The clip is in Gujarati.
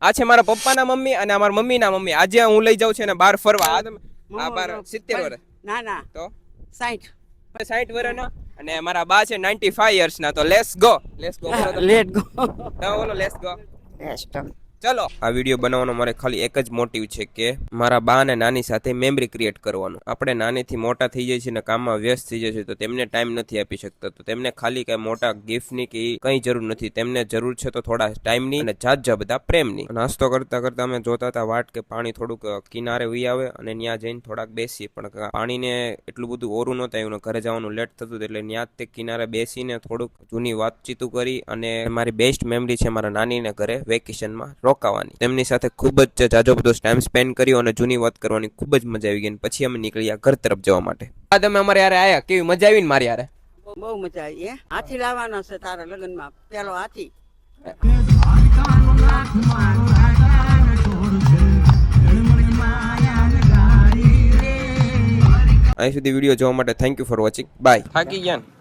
આ છે મારા પપ્પાના મમ્મી અને અમારા મમ્મીના મમ્મી. આજે હું લઈ જાઉં છું ને બહાર ફરવા. આ બાર 70 વર્ષ. ના તો 60 60 વર્ષના અને મારા બા છે 95 યર્સના. તો લેટ્સ ગો લેટ ગો બોલો લેટ્સ ગો. બેસ્ટ ચલો. આ વિડીયો બનાવવાનો મારે ખાલી એક જ મોટિવ છે કે મારા બા અને નાની સાથે મેમરી ક્રિએટ કરવાનું. આપણે નાનીથી મોટા થઈ જઈએ છીએ ને કામમાં વ્યસ્ત થઈ જઈએ છીએ તો તેમને ટાઈમ નથી આપી શકતા. તો તેમને ખાલી કઈ મોટા ગિફ્ટની કે કઈ જરૂર નથી. તેમને જરૂર છે તો થોડા ટાઈમની અને જાજા બધા પ્રેમની. નાસ્તો કરતા કરતા અમે જોતા હતા વાટ કે પાણી થોડુંક કિનારે વી આવે અને ત્યાં જઈને થોડાક બેસીએ. પણ પાણીને એટલું બધું ઓરું નહોતું આવ્યું. ઘરે જવાનું લેટ થતું એટલે ત્યાં તે કિનારે બેસીને થોડુંક જૂની વાતચીતું કરી અને મારી બેસ્ટ મેમરી છે મારા નાનીને ઘરે વેકેશનમાં રોકાવાની. તેમની સાથે ખૂબ જ જાજો બધો ટાઈમ સ્પેન્ડ કર્યો અને જૂની વાત કરવાની ખૂબ જ મજા આવી ગઈ. પછી અમે નીકળ્યા ઘર તરફ જવા માટે. આ તમે અમારે યારે આયા, કેવી મજા આવી ને મારી યારે? બહુ મજા આવી હે. હાથી લાવવાનો છે તારા લગ્નમાં, પેલો હાથી. અહીં સુધી વિડીયો જોવા માટે thank you for watching. Bye. થાકી ગયા ને?